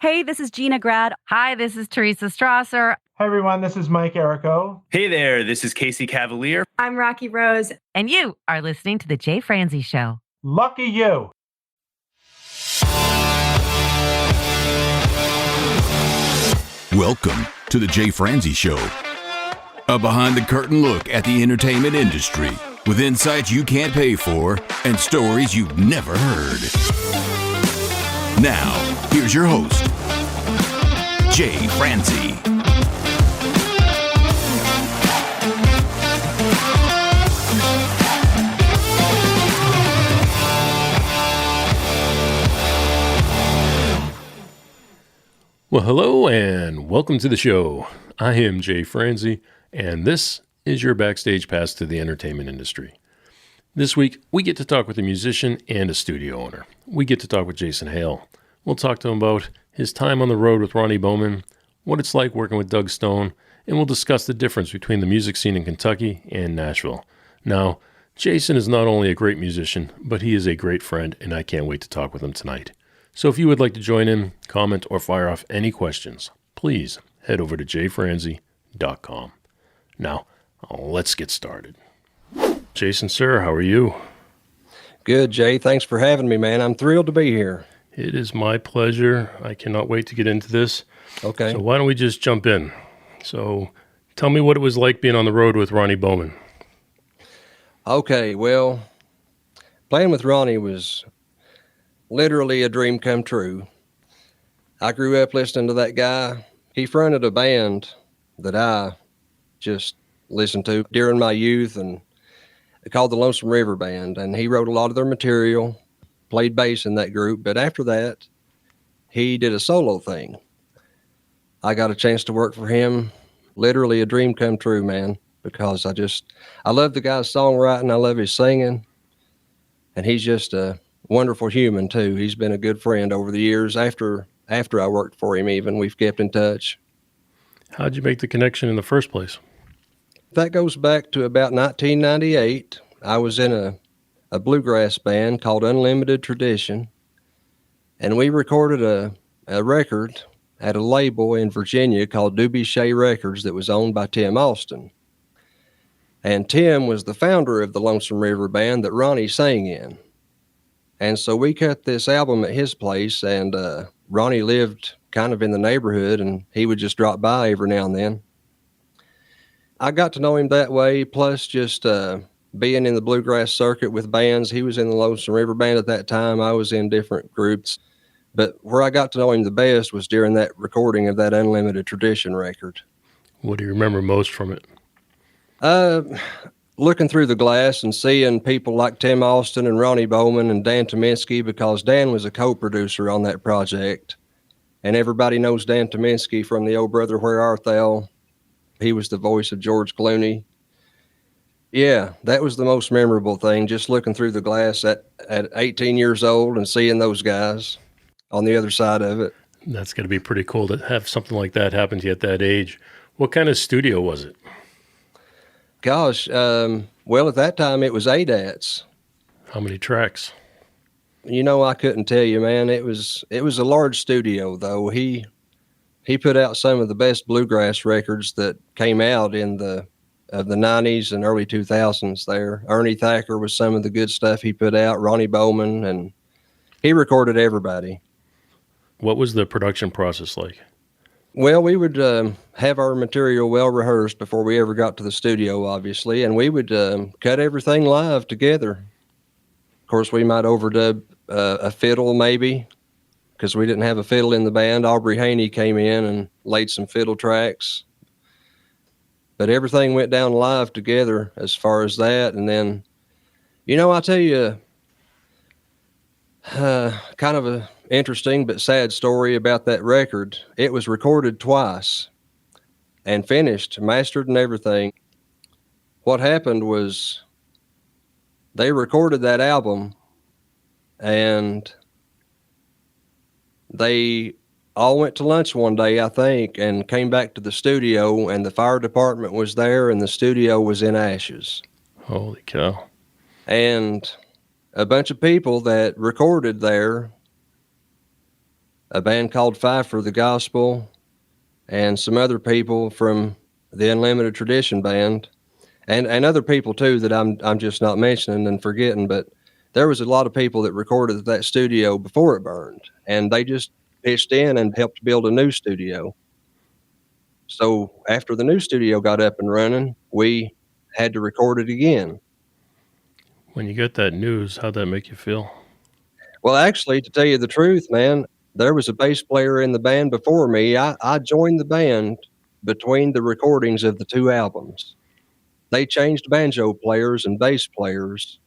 Hey, this is Gina Grad. Hi, this is Teresa Strasser. Hi, everyone. This is Mike Errico. Hey there. This is Casey Cavalier. I'm Rocky Rose. And you are listening to The Jay Franze Show. Lucky you. Welcome to The Jay Franze Show. A behind-the-curtain look at the entertainment industry with insights you can't pay for and stories you've never heard. Now, here's your host, Jay Franze. Well, hello and welcome to the show. I am Jay Franze, and this is your backstage pass to the entertainment industry. This week, we get to talk with a musician and a studio owner. We get to talk with Jason Hale. We'll talk to him about his time on the road with Ronnie Bowman, what it's like working with Doug Stone, and we'll discuss the difference between the music scene in Kentucky and Nashville. Now, Jason is not only a great musician, but he is a great friend, and I can't wait to talk with him tonight. So if you would like to join in, comment, or fire off any questions, please head over to jayfranze.com. Now, let's get started. Jason, sir, how are you? Good, Jay. Thanks for having me, man. I'm thrilled to be here. It is my pleasure. I cannot wait to get into this. Okay. So why don't we just jump in? So tell me what it was like being on the road with Ronnie Bowman. Okay, well, playing with Ronnie was literally a dream come true. I grew up listening to that guy. He fronted a band that I just listened to during my youth, and called the Lonesome River Band, and he wrote a lot of their material, played bass in that group, but after that, he did a solo thing. I got a chance to work for him, literally a dream come true, man, because I love the guy's songwriting, I love his singing, and he's just a wonderful human too. He's been a good friend over the years. After I worked for him, even we've kept in touch. How'd you make the connection in the first place? That goes back to about 1998. I was in a bluegrass band called Unlimited Tradition, and we recorded a record at a label in Virginia called Doobie Shea Records that was owned by Tim Austin. And Tim was the founder of the Lonesome River Band that Ronnie sang in. And so we cut this album at his place, and Ronnie lived kind of in the neighborhood, and he would just drop by every now and then. I got to know him that way, plus just being in the bluegrass circuit with bands. He was in the Lonesome River Band at that time. I was in different groups. But where I got to know him the best was during that recording of that Unlimited Tradition record. What do you remember most from it? Looking through the glass and seeing people like Tim Austin and Ronnie Bowman and Dan Tominski, because Dan was a co-producer on that project. And everybody knows Dan Tominski from the Oh Brother, Where Art Thou? He was the voice of George Clooney. Yeah, that was the most memorable thing, just looking through the glass at 18 years old and seeing those guys on the other side of it. That's going to be pretty cool to have something like that happen to you at that age. What kind of studio was it? Gosh, well, at that time it was ADATs. How many tracks? You know, I couldn't tell you, man. It was a large studio, though. He put out some of the best bluegrass records that came out in the 90s and early 2000s there. Ernie Thacker was some of the good stuff he put out, Ronnie Bowman, and he recorded everybody. What was the production process like? Well, we would have our material well rehearsed before we ever got to the studio, obviously, and we would cut everything live together. Of course, we might overdub a fiddle maybe, because we didn't have a fiddle in the band. Aubrey Haney came in and laid some fiddle tracks. But everything went down live together as far as that. And then, you know, I'll tell you kind of a interesting but sad story about that record. It was recorded twice and finished, mastered and everything. What happened was they recorded that album and they all went to lunch one day, I think, and came back to the studio, and the fire department was there and the studio was in ashes. Holy cow. And a bunch of people that recorded there a band called Five for the Gospel, and some other people from the Unlimited Tradition band, and other people too that I'm just not mentioning and forgetting. But there was a lot of people that recorded at that studio before it burned, and they just pitched in and helped build a new studio. So after the new studio got up and running, we had to record it again. When you get that news, how'd that make you feel? Well, actually, to tell you the truth, man, there was a bass player in the band before me. I joined the band between the recordings of the two albums. They changed banjo players and bass players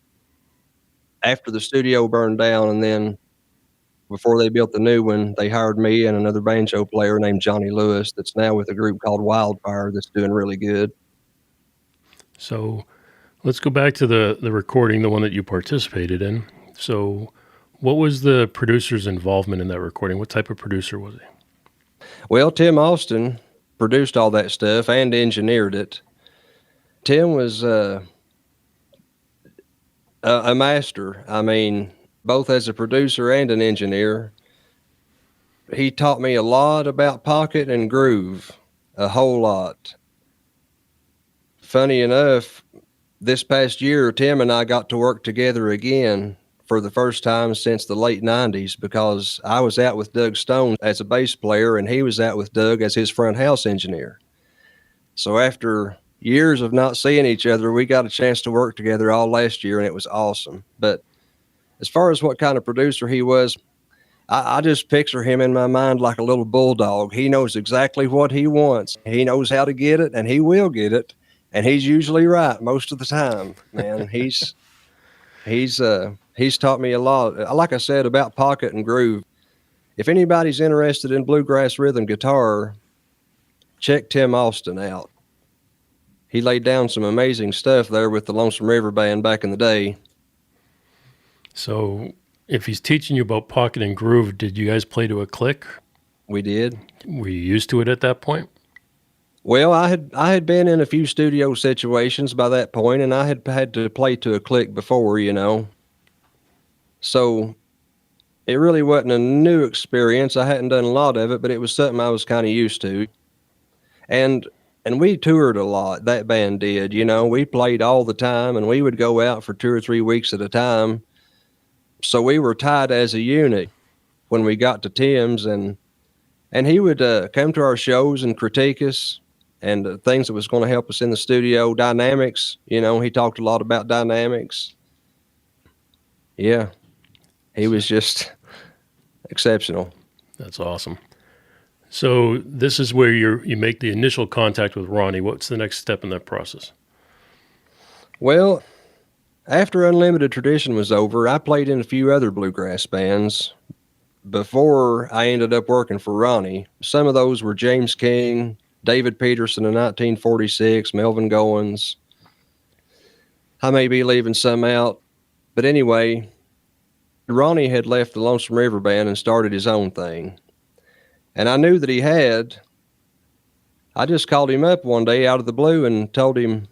after the studio burned down, and then before they built the new one, they hired me and another banjo player named Johnny Lewis that's now with a group called Wildfire that's doing really good. So let's go back to the recording, the one that you participated in. So what was the producer's involvement in that recording? What type of producer was he? Well, Tim Austin produced all that stuff and engineered it. Tim was a master. I mean, both as a producer and an engineer. He taught me a lot about pocket and groove, a whole lot. Funny enough, this past year, Tim and I got to work together again for the first time since the late 90s, because I was out with Doug Stone as a bass player and he was out with Doug as his front house engineer. So after years of not seeing each other, we got a chance to work together all last year, and it was awesome. But as far as what kind of producer he was, I just picture him in my mind like a little bulldog. He knows exactly what he wants. He knows how to get it, and he will get it. And he's usually right most of the time, man. He's taught me a lot. Like I said, about pocket and groove. If anybody's interested in bluegrass rhythm guitar, check Tim Austin out. He laid down some amazing stuff there with the Lonesome River Band back in the day. So if he's teaching you about pocket and groove, did you guys play to a click? We did. Were you used to it at that point? Well, I had been in a few studio situations by that point, and I had to play to a click before, you know. So it really wasn't a new experience. I hadn't done a lot of it, but it was something I was kind of used to. And we toured a lot, that band did, you know. We played all the time, and we would go out for 2 or 3 weeks at a time. So we were tied as a unit when we got to Tim's, and he would come to our shows and critique us and things that was going to help us in the studio. Dynamics, you know, he talked a lot about dynamics. Yeah, he was just exceptional. That's awesome. So this is where you make the initial contact with Ronnie. What's the next step in that process? Well, after Unlimited Tradition was over, I played in a few other bluegrass bands before I ended up working for Ronnie. Some of those were James King, David Peterson in 1946, Melvin Goins. I may be leaving some out. But anyway, Ronnie had left the Lonesome River Band and started his own thing. And I knew that he had. I just called him up one day out of the blue and told him,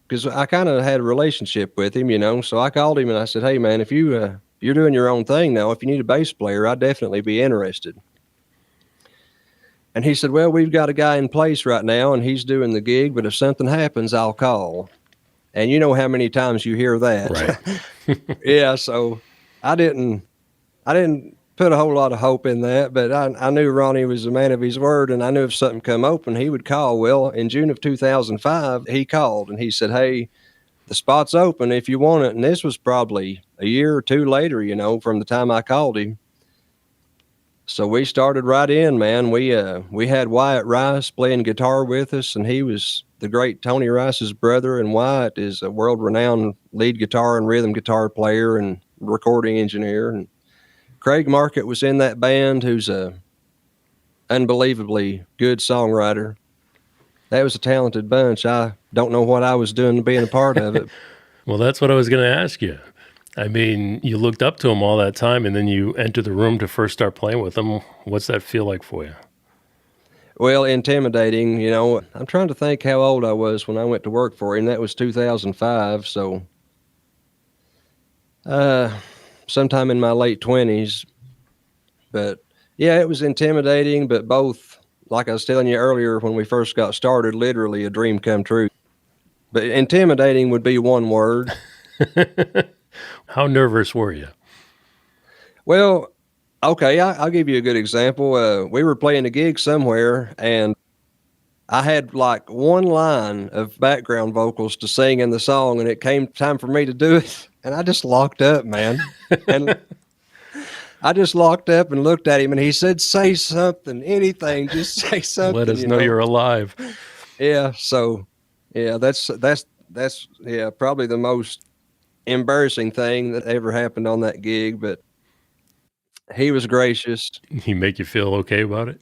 because I kind of had a relationship with him, you know. So I called him and I said, hey, man, if you're doing your own thing now, if you need a bass player, I'd definitely be interested. And he said, well, we've got a guy in place right now, and he's doing the gig, but if something happens, I'll call. And you know how many times you hear that. Right. Yeah, so I didn't put a whole lot of hope in that, but I knew Ronnie was a man of his word, and I knew if something come open, he would call. Well, in June of 2005, he called, and he said, hey, the spot's open if you want it. And this was probably a year or two later, you know, from the time I called him. So we started right in, man. We had Wyatt Rice playing guitar with us, and he was the great Tony Rice's brother, and Wyatt is a world-renowned lead guitar and rhythm guitar player and recording engineer. And Craig Market was in that band, who's a unbelievably good songwriter. That was a talented bunch. I don't know what I was doing being a part of it. Well, that's what I was going to ask you. I mean, you looked up to him all that time, and then you enter the room to first start playing with him. What's that feel like for you? Well, intimidating, you know. I'm trying to think how old I was when I went to work for him. That was 2005, so sometime in my late 20s. But Yeah, it was intimidating, but both, like I was telling you earlier when we first got started, literally a dream come true. But intimidating would be one word. How nervous were you? Well, okay, I'll give you a good example. We were playing a gig somewhere, and I had like one line of background vocals to sing in the song, and it came time for me to do it, and I just locked up, man. And I just locked up and looked at him, and he said, "Say something, anything, just say something." Let us know you're alive. Yeah. So, yeah, that's probably the most embarrassing thing that ever happened on that gig, but he was gracious. He make you feel okay about it?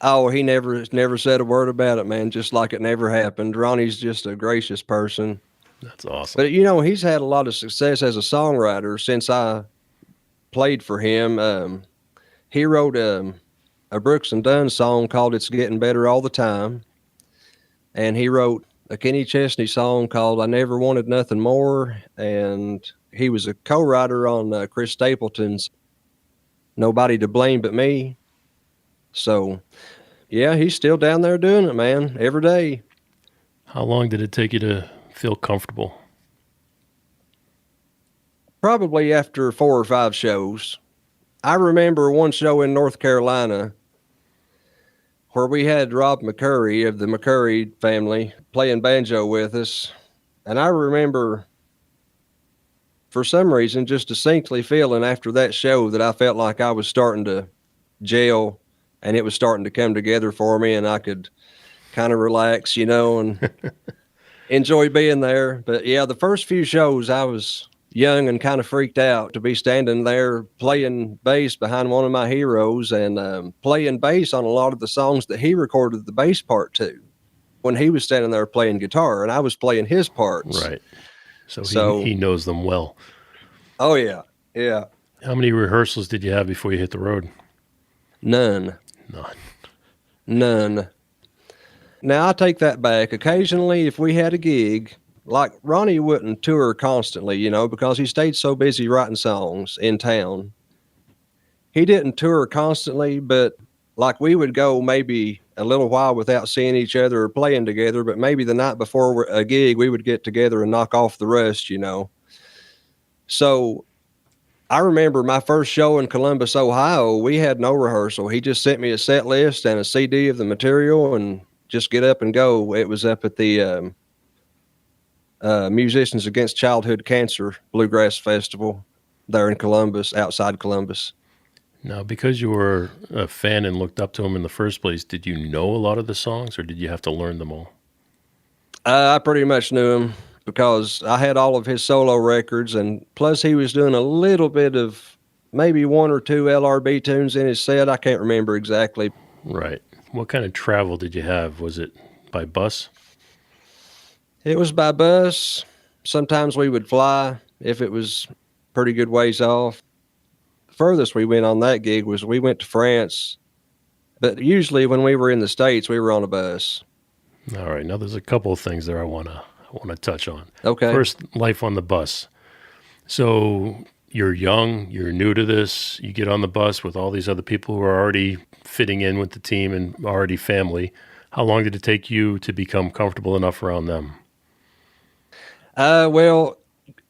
Oh, he never said a word about it, man. Just like it never happened. Ronnie's just a gracious person. That's awesome. But he's had a lot of success as a songwriter since I played for him. He wrote a Brooks and Dunn song called "It's Getting Better All the Time," and he wrote a Kenny Chesney song called "I Never Wanted Nothing More," and he was a co-writer on Chris Stapleton's "Nobody to Blame But Me." So, yeah, he's still down there doing it, man, every day. How long did it take you to feel comfortable? Probably after 4 or 5 shows. I remember one show in North Carolina where we had Rob McCurry of the McCurry family playing banjo with us. And I remember, for some reason, just distinctly feeling after that show that I felt like I was starting to gel, and it was starting to come together for me, and I could kind of relax, and enjoy being there. But yeah, the first few shows I was young and kind of freaked out to be standing there playing bass behind one of my heroes and playing bass on a lot of the songs that he recorded the bass part to when he was standing there playing guitar and I was playing his parts. Right. So he knows them well. Oh, yeah. Yeah. How many rehearsals did you have before you hit the road? None. Now, I take that back. Occasionally, if we had a gig, like Ronnie wouldn't tour constantly, because he stayed so busy writing songs in town. He didn't tour constantly, but like we would go maybe a little while without seeing each other or playing together, but maybe the night before a gig, we would get together and knock off the rust, So I remember my first show in Columbus, Ohio, we had no rehearsal. He just sent me a set list and a CD of the material and just get up and go. It was up at the Musicians Against Childhood Cancer Bluegrass Festival there in Columbus, outside Columbus. Now, because you were a fan and looked up to him in the first place, did you know a lot of the songs or did you have to learn them all? I pretty much knew him because I had all of his solo records, and plus he was doing a little bit of maybe 1 or 2 LRB tunes in his set. I can't remember exactly. Right. What kind of travel did you have? Was it by bus? It was by bus. Sometimes we would fly if it was pretty good ways off. The furthest we went on that gig was we went to France, but usually when we were in the States, we were on a bus. All right. Now there's a couple of things there I want to touch on. Okay. First, life on the bus. So you're young, you're new to this, you get on the bus with all these other people who are already fitting in with the team and already family. How long did it take you to become comfortable enough around them? Well,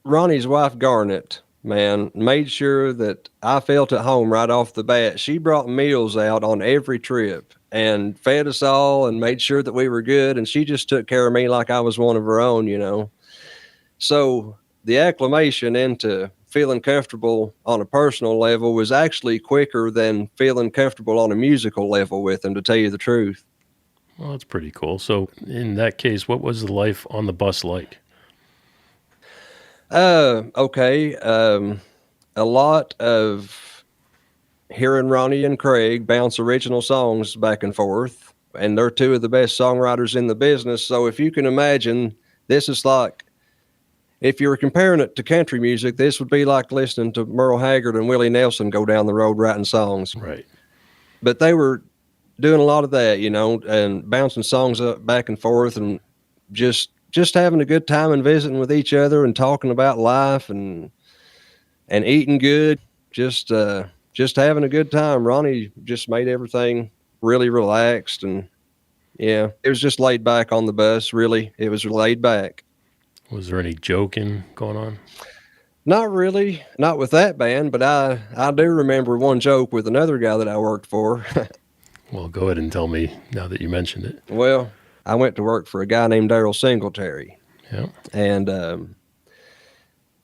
Ronnie's wife, Garnet, man, made sure that I felt at home right off the bat. She brought meals out on every trip and fed us all and made sure that we were good. And she just took care of me like I was one of her own, So the acclimation into feeling comfortable on a personal level was actually quicker than feeling comfortable on a musical level with them, to tell you the truth. Well, that's pretty cool. So in that case, what was the life on the bus like? Okay. A lot of hearing Ronnie and Craig bounce original songs back and forth, and they're 2 of the best songwriters in the business. So if you can imagine, this is like, if you were comparing it to country music, this would be like listening to Merle Haggard and Willie Nelson go down the road writing songs. Right. But they were doing a lot of that, and bouncing songs up back and forth and just having a good time and visiting with each other and talking about life and eating good. Just just having a good time. Ronnie just made everything really relaxed, and yeah, it was just laid back on the bus. Really, it was laid back. Was there any joking going on? Not really, not with that band, but I do remember one joke with another guy that I worked for. Well, go ahead and tell me now that you mentioned it. Well, I went to work for a guy named Daryle Singletary. Yeah. And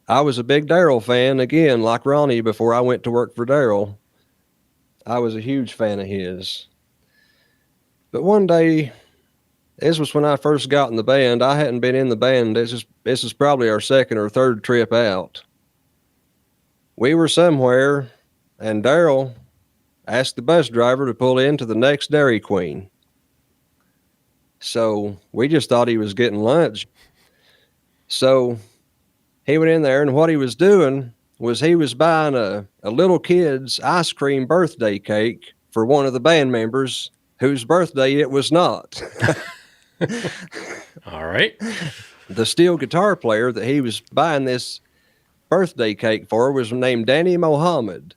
I was a big Daryle fan, again, like Ronnie, before I went to work for Daryle. I was a huge fan of his. But one day, this was when I first got in the band. I hadn't been in the band. This is probably our second or third trip out. We were somewhere, and Daryle asked the bus driver to pull into the next Dairy Queen. So we just thought he was getting lunch. So he went in there, and what he was doing was he was buying a little kid's ice cream birthday cake for one of the band members whose birthday it was not. All right. The steel guitar player that he was buying this birthday cake for was named Danny Mohammed.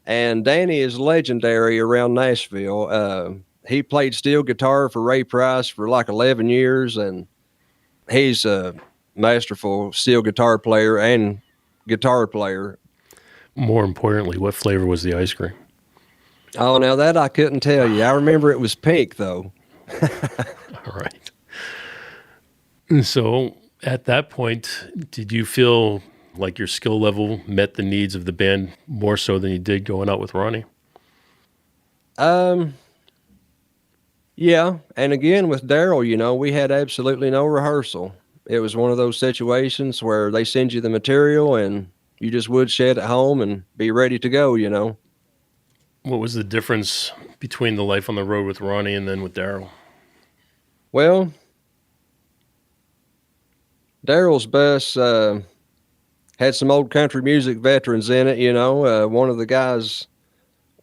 And Danny is legendary around Nashville. He played steel guitar for Ray Price for like 11 years, and he's a masterful steel guitar player and guitar player. More importantly, what flavor was the ice cream? Oh, now that I couldn't tell you. I remember it was pink, though. All right. And so at that point, did you feel like your skill level met the needs of the band more so than you did going out with Ronnie? Yeah. And again, with Daryle, we had absolutely no rehearsal. It was one of those situations where they send you the material and you just woodshed at home and be ready to go, What was the difference between the life on the road with Ronnie and then with Daryle? Well, Daryl's bus had some old country music veterans in it, one of the guys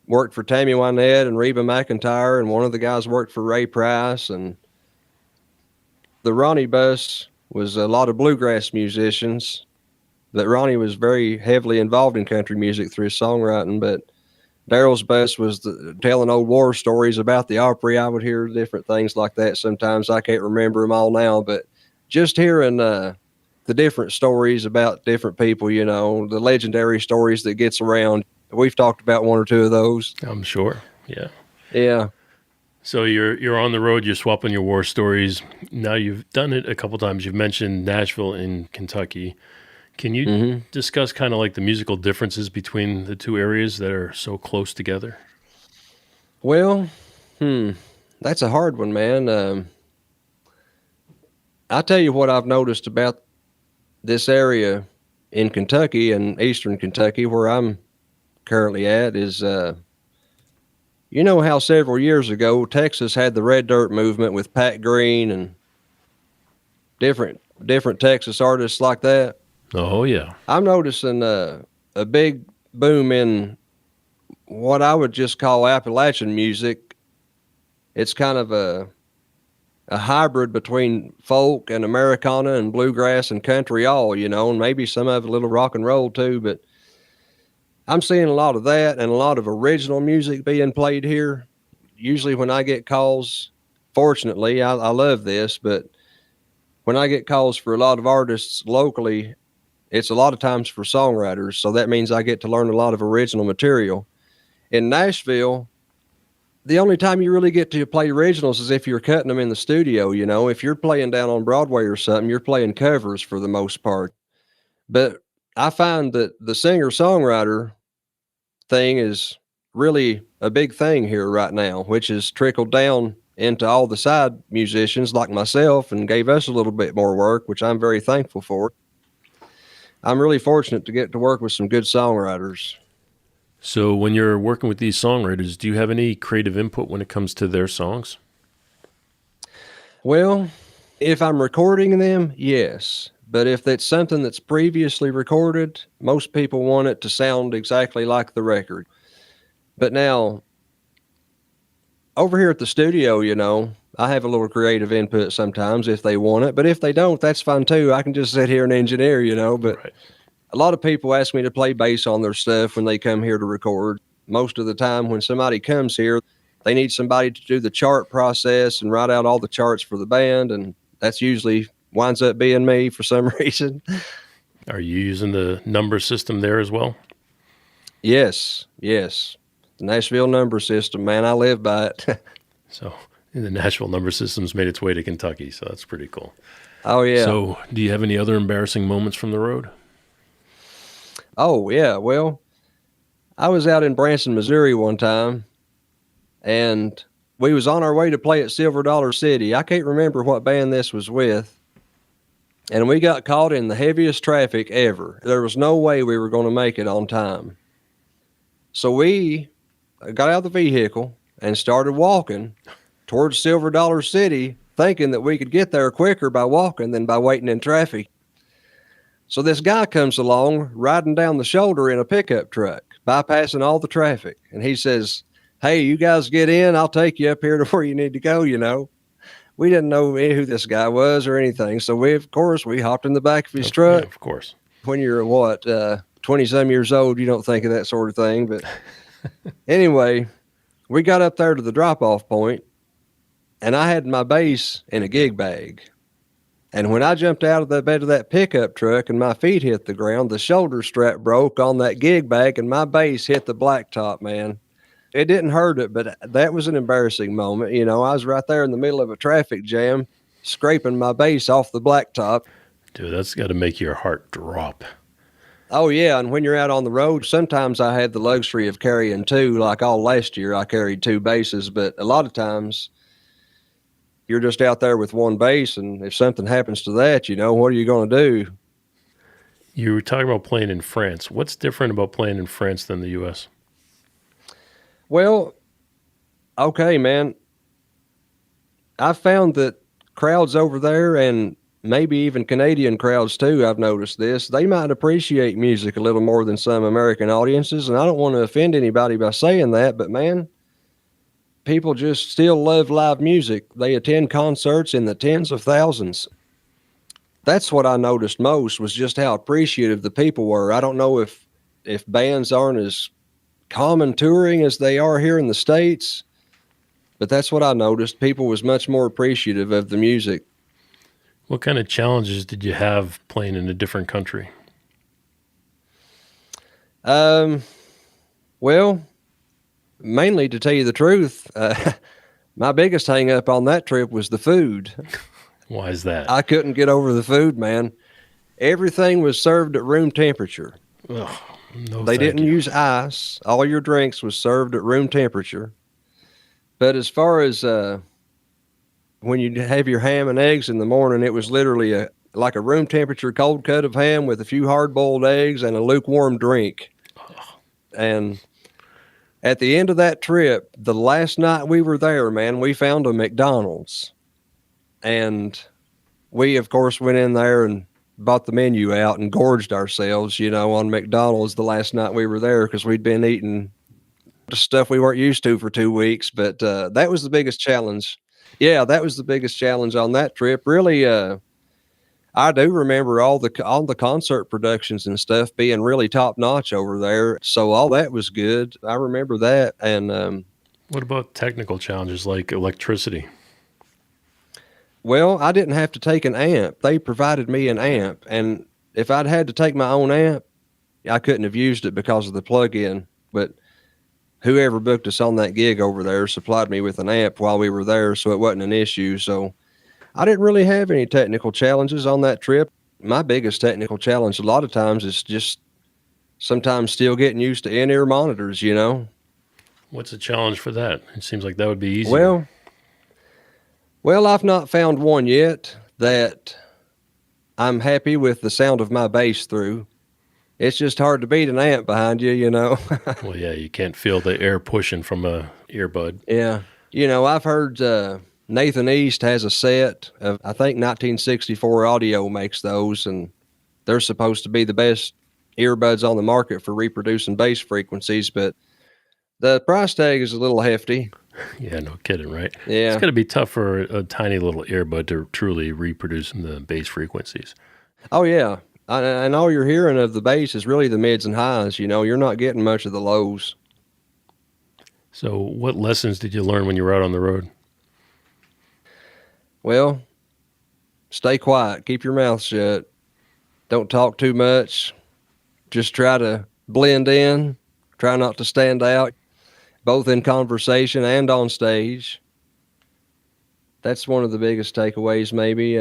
worked for Tammy Wynette and Reba McEntire, and one of the guys worked for Ray Price, and the Ronnie bus was a lot of bluegrass musicians. That Ronnie was very heavily involved in country music through his songwriting, but Daryl's bus was telling old war stories about the Opry. I would hear different things like that sometimes. I can't remember them all now, but just hearing the different stories about different people, the legendary stories that gets around. We've talked about one or two of those. I'm sure. Yeah. Yeah. So you're on the road, you're swapping your war stories. Now you've done it a couple times. You've mentioned Nashville and Kentucky. Can you discuss kind of like the musical differences between the two areas that are so close together? Well, that's a hard one, man. I'll tell you what I've noticed about this area in Kentucky and eastern Kentucky, where I'm currently at, is you know how several years ago Texas had the Red Dirt movement with Pat Green and different Texas artists like that? Oh, yeah. I'm noticing a big boom in what I would just call Appalachian music. It's kind of a hybrid between folk and Americana and bluegrass and country and maybe some of a little rock and roll too, but I'm seeing a lot of that and a lot of original music being played here. Usually when I get calls, fortunately, I love this, but when I get calls for a lot of artists locally, it's a lot of times for songwriters. So that means I get to learn a lot of original material. In Nashville, the only time you really get to play originals is if you're cutting them in the studio. If you're playing down on Broadway or something, you're playing covers for the most part. But I find that the singer-songwriter thing is really a big thing here right now, which has trickled down into all the side musicians like myself and gave us a little bit more work, which I'm very thankful for. I'm really fortunate to get to work with some good songwriters. So when you're working with these songwriters, do you have any creative input when it comes to their songs? Well, if I'm recording them, yes. But if it's something that's previously recorded, most people want it to sound exactly like the record. But now, over here at the studio, I have a little creative input sometimes if they want it. But if they don't, that's fine too. I can just sit here and engineer, but Right. A lot of people ask me to play bass on their stuff when they come here to record. Most of the time when somebody comes here, they need somebody to do the chart process and write out all the charts for the band, and that's usually winds up being me for some reason. Are you using the number system there as well? Yes. The Nashville number system, man, I live by it. So the Nashville number system's made its way to Kentucky, so that's pretty cool. Oh, yeah. So do you have any other embarrassing moments from the road? Oh, yeah. Well, I was out in Branson, Missouri one time, and we was on our way to play at Silver Dollar City. I can't remember what band this was with, and we got caught in the heaviest traffic ever. There was no way we were going to make it on time. So we got out of the vehicle and started walking towards Silver Dollar City, thinking that we could get there quicker by walking than by waiting in traffic. So this guy comes along riding down the shoulder in a pickup truck, bypassing all the traffic. And he says, "Hey, you guys get in. I'll take you up here to where you need to go," you know. We didn't know who this guy was or anything. So we hopped in the back of his truck. Yeah, of course. When you're 20-some years old, you don't think of that sort of thing. But anyway, we got up there to the drop-off point, and I had my bass in a gig bag. And when I jumped out of the bed of that pickup truck and my feet hit the ground, the shoulder strap broke on that gig bag and my bass hit the blacktop, man. It didn't hurt it, but that was an embarrassing moment. You know, I was right there in the middle of a traffic jam, scraping my bass off the blacktop. Dude, that's got to make your heart drop. Oh, yeah, and when you're out on the road, sometimes I had the luxury of carrying two. Like all last year, I carried two basses, but a lot of times you're just out there with one bass, and if something happens to that, you know, what are you going to do? You were talking about playing in France. What's different about playing in France than the U.S.? Well, okay, man. I found that crowds over there, and maybe even Canadian crowds too, I've noticed this, they might appreciate music a little more than some American audiences, and I don't want to offend anybody by saying that, but man, people just still love live music. They attend concerts in the tens of thousands. That's what I noticed most, was just how appreciative the people were. I don't know if bands aren't as common touring as they are here in the States, but that's what I noticed. People was much more appreciative of the music. What kind of challenges did you have playing in a different country? Well, mainly, to tell you the truth, my biggest hang up on that trip was the food. Why is that? I couldn't get over the food, man. Everything was served at room temperature. Ugh, no, They didn't you. use ice. All your drinks was served at room temperature. But as far as when you have your ham and eggs in the morning, it was literally like a room temperature cold cut of ham with a few hard-boiled eggs and a lukewarm drink. And at the end of that trip, the last night we were there, man, we found a McDonald's. And we, of course, went in there and bought the menu out and gorged ourselves, you know, on McDonald's the last night we were there, because we'd been eating stuff we weren't used to for 2 weeks. But that was the biggest challenge. Yeah, that was the biggest challenge on that trip. Really, I do remember all the concert productions and stuff being really top notch over there. So all that was good. I remember that. And What about technical challenges like electricity? well, I didn't have to take an amp. They provided me an amp. And if I'd had to take my own amp, I couldn't have used it because of the plug-in. But whoever booked us on that gig over there supplied me with an amp while we were there, so it wasn't an issue. So I didn't really have any technical challenges on that trip. My biggest technical challenge a lot of times is just sometimes still getting used to in-ear monitors, you know? What's the challenge for that? It seems like that would be easy. Well, I've not found one yet that I'm happy with the sound of my bass through. It's just hard to beat an amp behind you, you know? Well, yeah, you can't feel the air pushing from a earbud. Yeah. You know, I've heard Nathan East has a set of, I think 1964 Audio makes those, and they're supposed to be the best earbuds on the market for reproducing bass frequencies, but the price tag is a little hefty. Yeah, no kidding, right? Yeah. It's got to be tough for a tiny little earbud to truly reproduce the bass frequencies. Oh, yeah. And all you're hearing of the bass is really the mids and highs. You're not getting much of the lows. So what lessons did you learn when you were out on the road? Well, stay quiet. Keep your mouth shut. Don't talk too much. Just try to blend in. Try not to stand out, both in conversation and on stage. That's one of the biggest takeaways, maybe.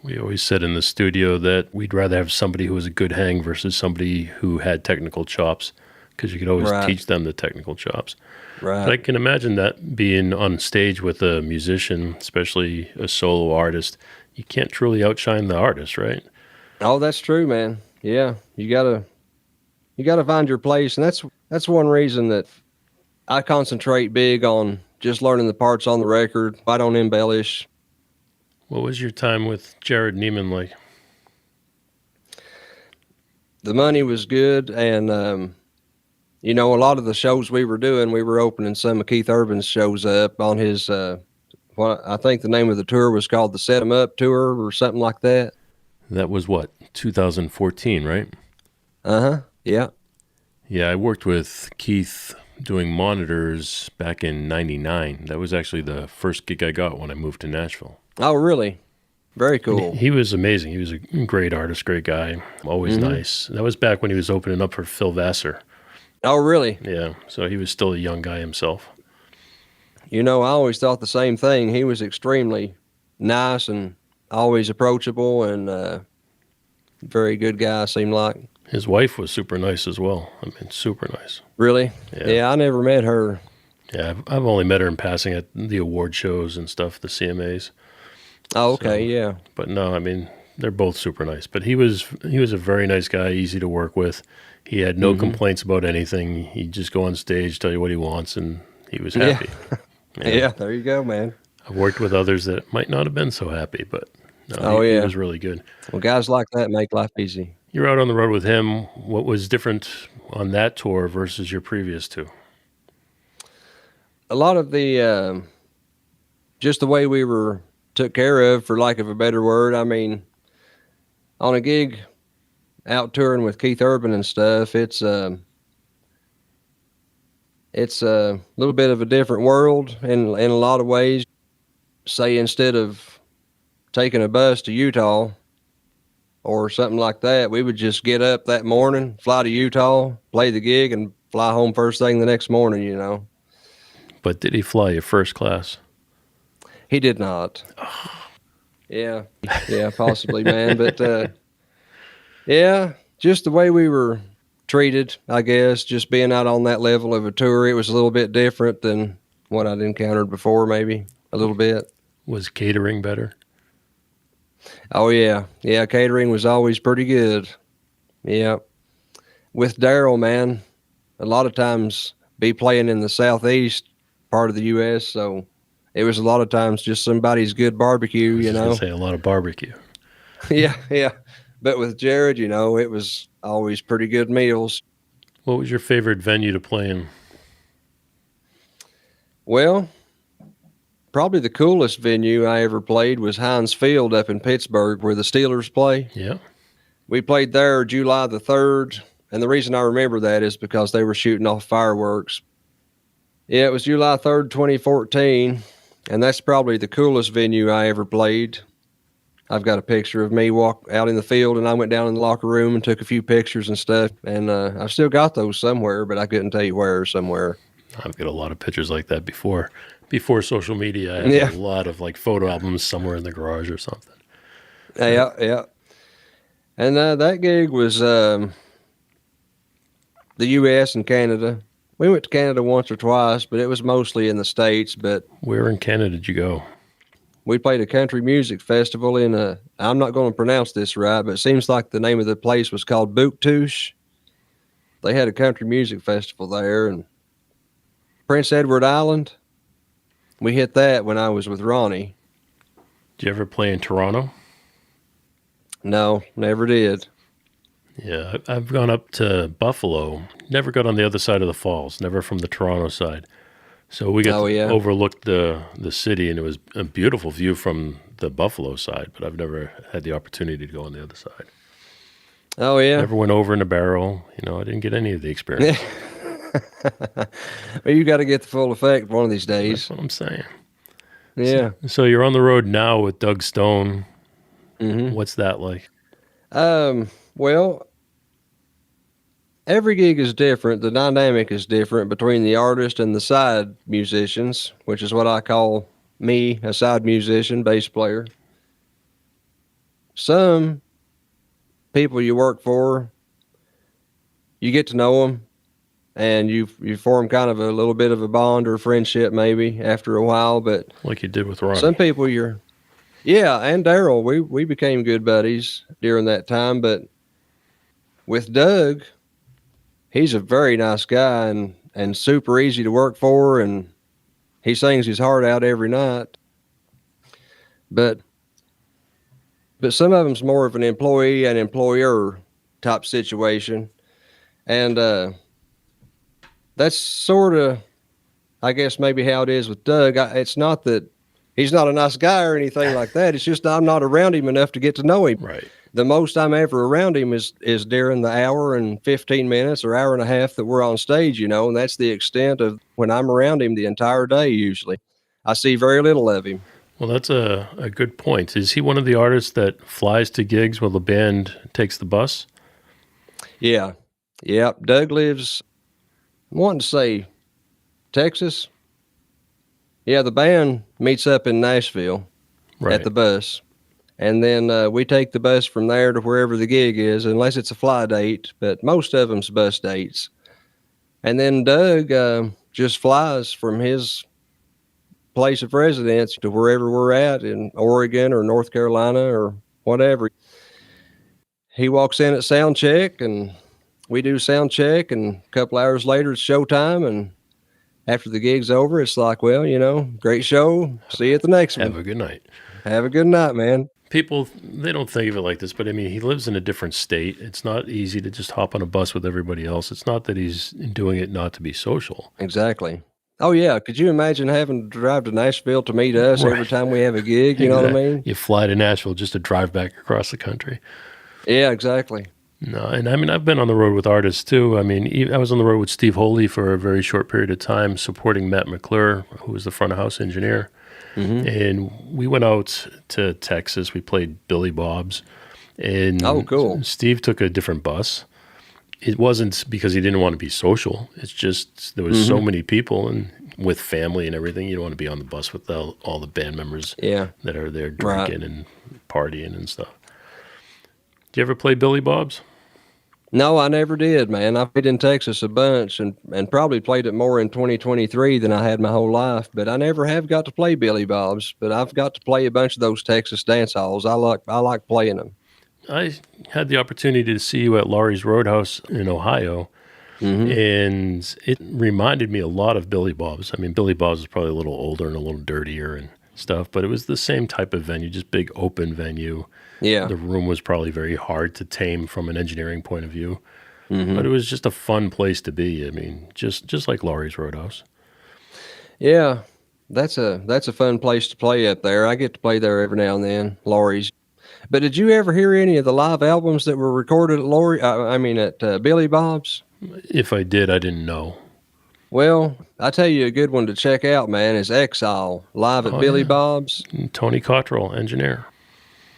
We always said in the studio that we'd rather have somebody who was a good hang versus somebody who had technical chops, because you could always teach them the technical chops. Right. But I can imagine that being on stage with a musician, especially a solo artist, you can't truly outshine the artist, right? Oh, that's true, man. Yeah, you gotta find your place, and that's one reason that I concentrate big on just learning the parts on the record. I don't embellish. What was your time with Jared Neiman like? The money was good, and a lot of the shows we were doing, we were opening some of Keith Urban's shows up on his. I think the name of the tour was called the Set 'Em Up Tour or something like that. That was what, 2014, right? Yeah. Yeah, I worked with Keith doing monitors back in 99. That was actually the first gig I got when I moved to Nashville. Oh, really? Very cool. He was amazing. He was a great artist, great guy, always nice. That was back when he was opening up for Phil Vassar. Oh, really? Yeah, so he was still a young guy himself. I always thought the same thing. He was extremely nice and always approachable, and very good guy, seemed like. His wife was super nice as well. I mean, super nice. Really? Yeah, I never met her. Yeah, I've only met her in passing at the award shows and stuff, the CMAs. Oh, okay, yeah. But no, I mean, they're both super nice. But he was a very nice guy, easy to work with. He had no complaints about anything. He'd just go on stage, tell you what he wants, and he was happy. Yeah, there you go, man. I've worked with others that might not have been so happy, but no, he was really good. Well, guys like that make life easy. You're out on the road with him. What was different on that tour versus your previous two? A lot of the, just the way we were took care of, for lack of a better word. I mean, on a gig out touring with Keith Urban and stuff, it's a little bit of a different world in a lot of ways. Say, instead of taking a bus to Utah or something like that, we would just get up that morning, fly to Utah, play the gig, and fly home first thing the next morning, But did he fly you first class? He did not. Yeah, possibly, man. But yeah, just the way we were treated, I guess, just being out on that level of a tour, it was a little bit different than what I'd encountered before, maybe a little bit. Was catering better? Oh, yeah. Yeah, catering was always pretty good. Yeah. With Daryle, man, a lot of times be playing in the southeast part of the U.S., so it was a lot of times just somebody's good barbecue, I was gonna say a lot of barbecue. Yeah. But with Jared, it was always pretty good meals. What was your favorite venue to play in? Well, probably the coolest venue I ever played was Heinz Field up in Pittsburgh, where the Steelers play. Yeah. We played there July the 3rd, and the reason I remember that is because they were shooting off fireworks. Yeah, it was July 3rd, 2014, and that's probably the coolest venue I ever played. I've got a picture of me walk out in the field, and I went down in the locker room and took a few pictures and stuff, and I've still got those somewhere, but I couldn't tell you where somewhere. I've got a lot of pictures like that before social media. I had a lot of photo albums somewhere in the garage or something. Yeah. And that gig was the U.S. and Canada. We went to Canada once or twice, but it was mostly in the States. But where in Canada did you go? We played a country music festival in I'm not going to pronounce this right, but it seems like the name of the place was called Bouctouche. They had a country music festival there, and Prince Edward Island. We hit that when I was with Ronnie. Did you ever play in Toronto? No, never did. Yeah, I've gone up to Buffalo. Never got on the other side of the falls, never from the Toronto side. So we got to overlook the city, and it was a beautiful view from the Buffalo side, but I've never had the opportunity to go on the other side. Oh, yeah. Never went over in a barrel. I didn't get any of the experience. Well, you got to get the full effect one of these days. That's what I'm saying. Yeah. So you're on the road now with Doug Stone. Mm-hmm. What's that like? Well, every gig is different. The dynamic is different between the artist and the side musicians, which is what I call me, a side musician, bass player. Some people you work for, you get to know them, and you form kind of a little bit of a bond or friendship maybe after a while. But Like you did with Ronnie. some people and Daryle, we became good buddies during that time. But with Doug, he's a very nice guy and super easy to work for, and he sings his heart out every night. But some of them's more of an employee and employer type situation. And that's sort of, I guess, maybe how it is with Doug. It's not that he's not a nice guy or anything like that. It's just I'm not around him enough to get to know him. Right. The most I'm ever around him is during the hour and 15 minutes or hour and a half that we're on stage, and that's the extent of when I'm around him the entire day usually. I see very little of him. Well, that's a good point. Is he one of the artists that flies to gigs while the band takes the bus? Yeah. Yep. Doug lives, I want to say, Texas. Yeah, the band meets up in Nashville at the bus. And then we take the bus from there to wherever the gig is, unless it's a fly date, but most of them's bus dates. And then Doug just flies from his place of residence to wherever we're at in Oregon or North Carolina or whatever. He walks in at sound check, and we do sound check, and a couple hours later it's showtime, and after the gig's over, it's like, well, great show. See you at the next one. Have a good night. Have a good night, man. People, they don't think of it like this, but I mean, he lives in a different state. It's not easy to just hop on a bus with everybody else. It's not that he's doing it not to be social. Exactly. Oh, yeah. Could you imagine having to drive to Nashville to meet us every time we have a gig? You know what I mean? You fly to Nashville just to drive back across the country. Yeah, exactly. No, and I mean, I've been on the road with artists too. I mean, I was on the road with Steve Holy for a very short period of time, supporting Matt McClure, who was the front of house engineer. Mm-hmm. And we went out to Texas. We played Billy Bob's. And cool. Steve took a different bus. It wasn't because he didn't want to be social. It's just there was so many people, and with family and everything, you don't want to be on the bus with all the band members that are there drinking and partying and stuff. Did you ever play Billy Bob's? No, I never did, man. I played in Texas a bunch and probably played it more in 2023 than I had my whole life, but I never have got to play Billy Bob's, but I've got to play a bunch of those Texas dance halls. I like playing them. I had the opportunity to see you at Laurie's Roadhouse in Ohio, and it reminded me a lot of Billy Bob's. I mean, Billy Bob's is probably a little older and a little dirtier and stuff, but it was the same type of venue, just big open venue. Yeah. The room was probably very hard to tame from an engineering point of view, but it was just a fun place to be. I mean, just like Laurie's Roadhouse. Yeah, that's a fun place to play up there. I get to play there every now and then, Laurie's. But did you ever hear any of the live albums that were recorded at at Billy Bob's? If I did, I didn't know. Well, I tell you a good one to check out, man, is Exile, live at Billy Bob's. Tony Cottrell, engineer.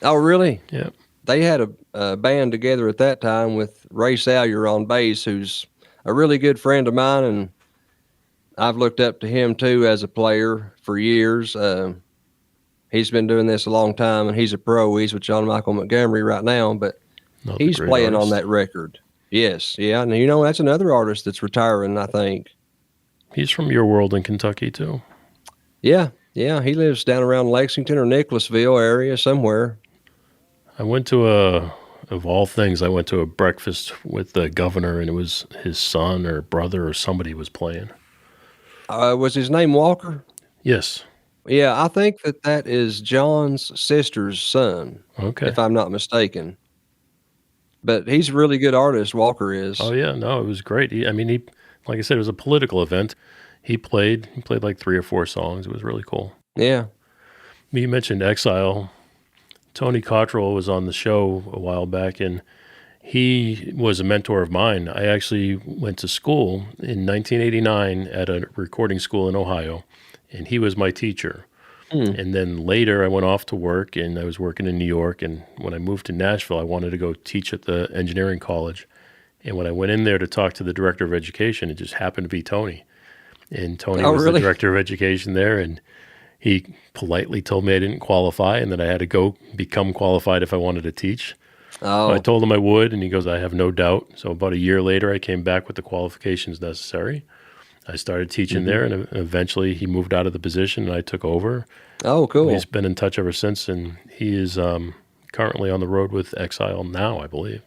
Oh, really? Yeah. They had a band together at that time with Ray Salyer on bass, who's a really good friend of mine, and I've looked up to him, too, as a player for years. He's been doing this a long time, and he's a pro. He's with John Michael Montgomery right now, but he's playing on that record. Yes, yeah, and that's another artist that's retiring, I think. He's from your world in Kentucky, too. Yeah, he lives down around Lexington or Nicholasville area somewhere. I went to of all things, I went to a breakfast with the governor, and it was his son or brother or somebody was playing. Was his name Walker? Yes. Yeah, I think that is John's sister's son, if I'm not mistaken. But he's a really good artist, Walker is. Oh, yeah, no, it was great. He, like I said, it was a political event. He played like 3 or 4 songs. It was really cool. Yeah. You mentioned Exile. Tony Cottrell was on the show a while back, and He was a mentor of mine. I actually went to school in 1989 at a recording school in Ohio, and he was my teacher. And then later I went off to work, and I was working in New York. And when I moved to Nashville, I wanted to go teach at the engineering college. And when I went in there to talk to the director of education, it just happened to be Tony. And Tony was really? the director of education there, and he politely told me I didn't qualify and that I had to go become qualified if I wanted to teach. Oh, So I told him I would, and he goes, I have no doubt. So about a year later, I came back with the qualifications necessary. I started teaching there, and eventually he moved out of the position, and I took over. oh, cool. He's been in touch ever since, and he is currently on the road with Exile now, I believe.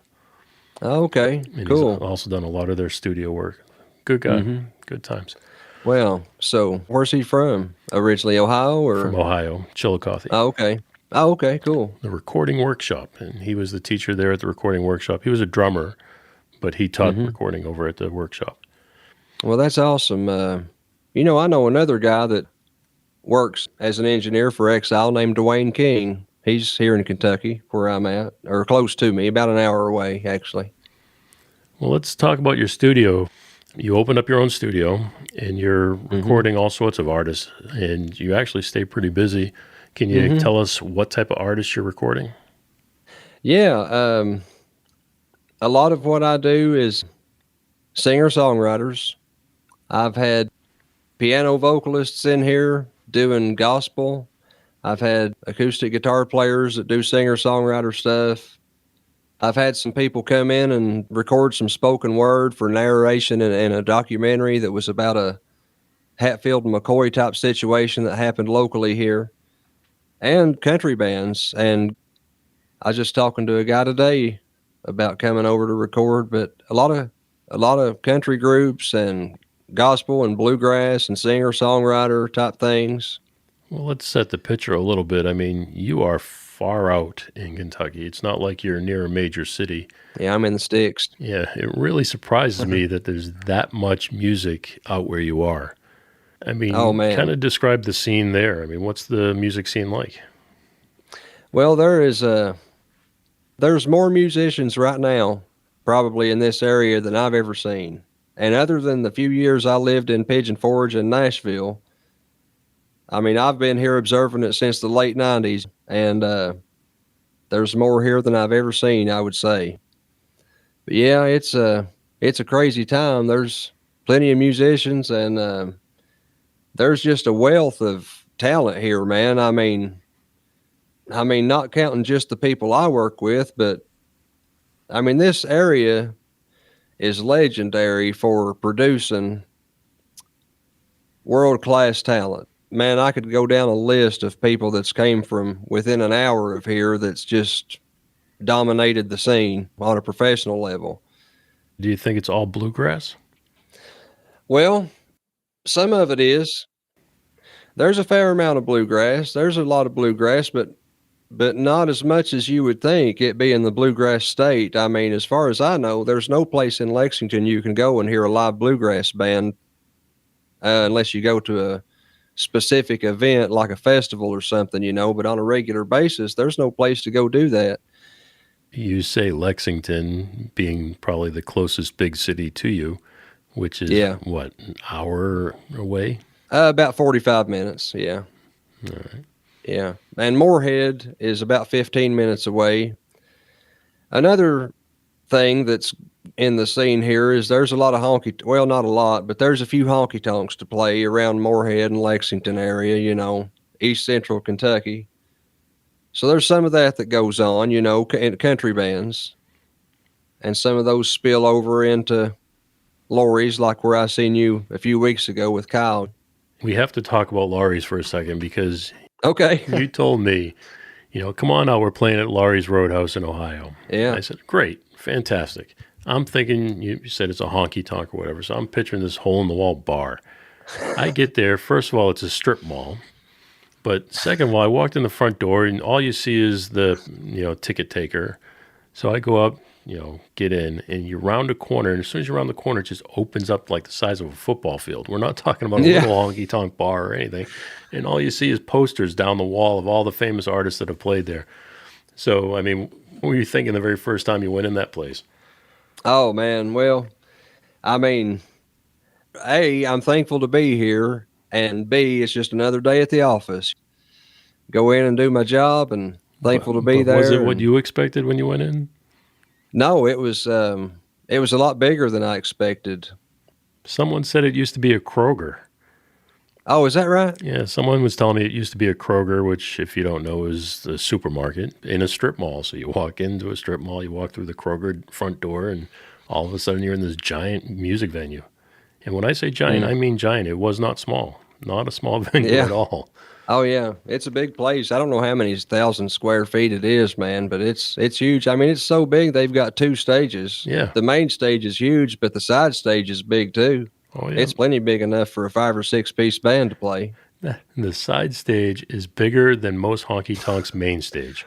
Oh, okay, And cool. he's also done a lot of their studio work. Good guy, good times. Well, so where's he from? Originally Ohio or? From Ohio, Chillicothe. Oh, okay. Oh, okay, cool. The recording workshop, and he was the teacher there at the recording workshop. He was a drummer, but he taught recording over at the workshop. Well, that's awesome. I know another guy that works as an engineer for Exile named Dwayne King. He's here in Kentucky, where I'm at, or close to me, about an hour away, actually. Well, let's talk about your studio. You opened up your own studio, and you're recording all sorts of artists, and you actually stay pretty busy. Can you tell us what type of artists you're recording? Yeah, a lot of what I do is singer-songwriters. I've had piano vocalists in here doing gospel. I've had acoustic guitar players that do singer-songwriter stuff. I've had some people come in and record some spoken word for narration in a documentary that was about a Hatfield and McCoy type situation that happened locally here, and country bands. And I was just talking to a guy today about coming over to record, but a lot of country groups and gospel and bluegrass and singer-songwriter type things. Well, let's set the picture a little bit. I mean, you are far out in Kentucky. It's not like you're near a major city. Yeah, I'm in the sticks. Yeah, it really surprises me that there's that much music out where you are. I mean, Oh, man. kind of describe the scene there. I mean, what's the music scene like? Well, there's more musicians right now probably in this area than I've ever seen. And other than the few years I lived in Pigeon Forge and Nashville, I mean, I've been here observing it since the late 90s, and there's more here than I've ever seen, I would say. But yeah, it's a crazy time. There's plenty of musicians, and there's just a wealth of talent here, man. I mean, not counting just the people I work with, but I mean, this area is legendary for producing world-class talent. Man, I could go down a list of people that's came from within an hour of here that's just dominated the scene on a professional level. Do you think it's all bluegrass? Well, some of it is. There's a fair amount of bluegrass. There's a lot of bluegrass, but not as much as you would think, it being the bluegrass state. I mean, as far as I know, there's no place in Lexington you can go and hear a live bluegrass band unless you go to a specific event like a festival or something, but on a regular basis, there's no place to go do that. You say Lexington being probably the closest big city to you, which is, what, an hour away? About 45 minutes, yeah. All right. Yeah, and Moorhead is about 15 minutes away. Another thing that's in the scene here is there's a lot of well, not a lot, but there's a few honky-tonks to play around Moorhead and Lexington area, east central Kentucky. So there's some of that goes on, in country bands. And some of those spill over into Laurie's, like where I seen you a few weeks ago with Kyle. We have to talk about Laurie's for a second because Okay. you told me, come on out, we're playing at Laurie's Roadhouse in Ohio. Yeah. I said, great, fantastic. I'm thinking, you said it's a honky-tonk or whatever, so I'm picturing this hole-in-the-wall bar. I get there, first of all, it's a strip mall. But second of all, I walked in the front door, and all you see is the, ticket taker. So I go up, get in, and you round a corner, and as soon as you round the corner, it just opens up like the size of a football field. We're not talking about a little honky-tonk bar or anything. And all you see is posters down the wall of all the famous artists that have played there. So, I mean, What were you thinking the very first time you went in that place? Oh, man. Well, I mean, A, I'm thankful to be here, and B, it's just another day at the office. Go in and do my job, and thankful to be there. Was it what you expected when you went in? No, it was a lot bigger than I expected. Someone said it used to be a Kroger. Oh, is that right? Yeah, someone was telling me it used to be a Kroger, which, if you don't know, is the supermarket in a strip mall. So you walk into a strip mall, you walk through the Kroger front door, and all of a sudden you're in this giant music venue. And when I say giant, I mean giant. It was not small. Not a small venue at all. Oh, yeah. It's a big place. I don't know how many 1,000 square feet it is, man, but it's huge. I mean, it's so big, they've got 2 stages. Yeah. The main stage is huge, but the side stage is big, too. Oh, yeah. It's plenty big enough for a 5 or 6 piece band to play. The side stage is bigger than most honky tonks' main stage.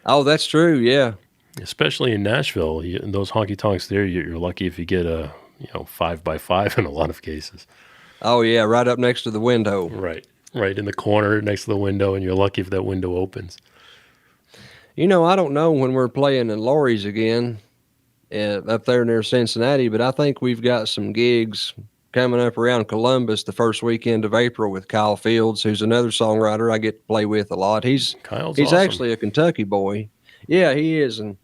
Oh, that's true. Yeah. Especially in Nashville, in those honky tonks there, you're lucky if you get a 5x5 in a lot of cases. Oh, yeah, right up next to the window. Right in the corner next to the window, and you're lucky if that window opens. I don't know when we're playing in Laurie's again up there near Cincinnati, but I think we've got some gigs coming up around Columbus the first weekend of April with Kyle Fields, who's another songwriter I get to play with a lot. He's awesome. Actually a Kentucky boy. Yeah, he is, and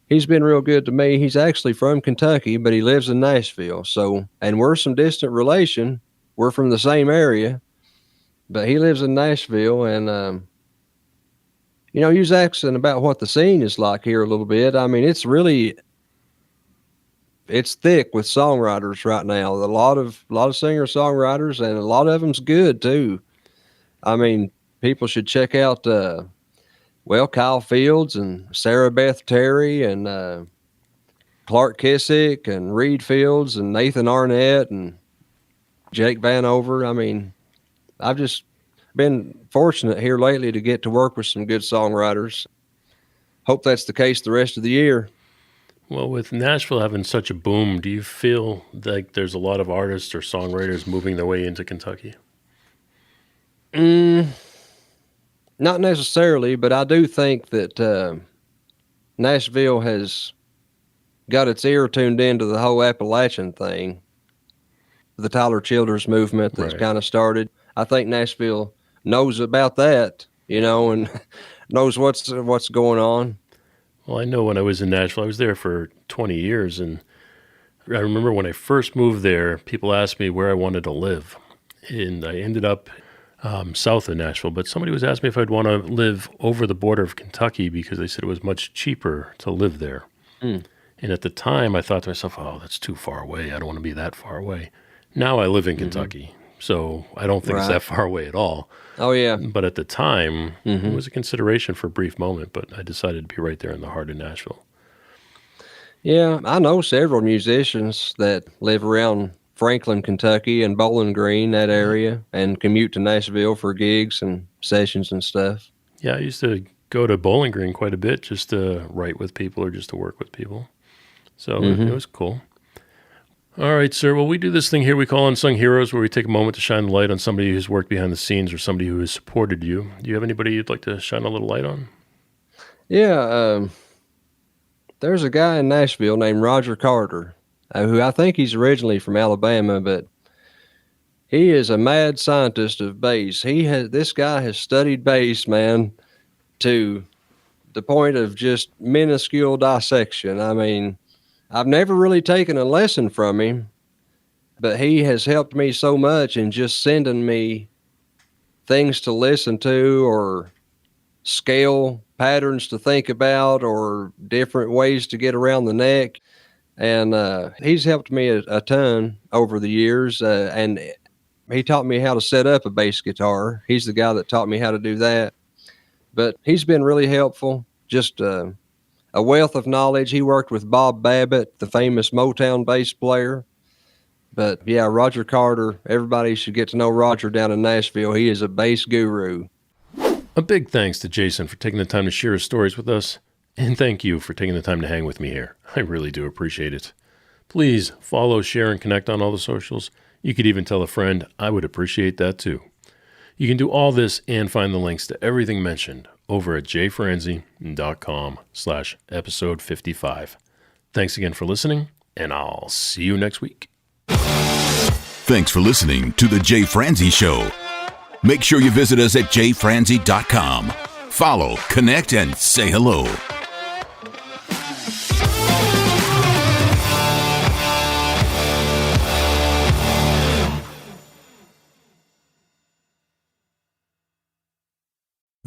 he's been real good to me. He's actually from Kentucky, but he lives in Nashville. And we're some distant relation. We're from the same area, but he lives in Nashville, and he was asking about what the scene is like here a little bit. I mean, it's thick with songwriters right now. A lot of singer-songwriters, and a lot of them's good too. I mean, people should check out, Kyle Fields and Sarah Beth Terry and Clark Kissick and Reed Fields and Nathan Arnett and Jake Vanover. I mean, I've just been fortunate here lately to get to work with some good songwriters. Hope that's the case the rest of the year. Well, with Nashville having such a boom, do you feel like there's a lot of artists or songwriters moving their way into Kentucky? Not necessarily, but I do think that Nashville has got its ear tuned into the whole Appalachian thing, the Tyler Childers movement that's kind of started. I think Nashville knows about that, and knows what's going on. Well, I know when I was in Nashville, I was there for 20 years, and I remember when I first moved there, people asked me where I wanted to live, and I ended up south of Nashville, but somebody was asking me if I'd want to live over the border of Kentucky because they said it was much cheaper to live there. And at the time, I thought to myself, oh, that's too far away. I don't want to be that far away. Now I live in Kentucky, so I don't think it's that far away at all. Oh, yeah. But at the time, it was a consideration for a brief moment, but I decided to be right there in the heart of Nashville. Yeah, I know several musicians that live around Franklin, Kentucky and Bowling Green, that area, and commute to Nashville for gigs and sessions and stuff. Yeah, I used to go to Bowling Green quite a bit just to write with people or just to work with people. So it was cool. All right, sir. Well, we do this thing here we call Unsung Heroes, where we take a moment to shine the light on somebody who's worked behind the scenes or somebody who has supported you. Do you have anybody you'd like to shine a little light on? Yeah, there's a guy in Nashville named Roger Carter, who I think he's originally from Alabama, but he is a mad scientist of bass. This guy has studied bass, man, to the point of just minuscule dissection. I mean, I've never really taken a lesson from him, but he has helped me so much in just sending me things to listen to or scale patterns to think about or different ways to get around the neck. And he's helped me a ton over the years, and he taught me how to set up a bass guitar. He's the guy that taught me how to do that. But he's been really helpful, just a wealth of knowledge. He worked with Bob Babbitt, the famous Motown bass player. But yeah, Roger Carter, everybody should get to know Roger down in Nashville. He is a bass guru. A big thanks to Jason for taking the time to share his stories with us. And thank you for taking the time to hang with me here. I really do appreciate it. Please follow, share, and connect on all the socials. You could even tell a friend. I would appreciate that too. You can do all this and find the links to everything mentioned over at jfranze.com/episode 55. Thanks again for listening, and I'll see you next week. Thanks for listening to The Jay Franze Show. Make sure you visit us at jfranze.com. Follow, connect, and say hello.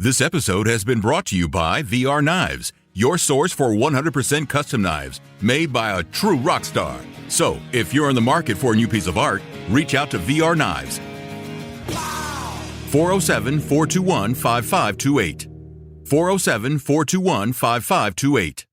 This episode has been brought to you by VR Knives, your source for 100% custom knives made by a true rock star. So, if you're in the market for a new piece of art, reach out to VR Knives. 407-421-5528. 407-421-5528.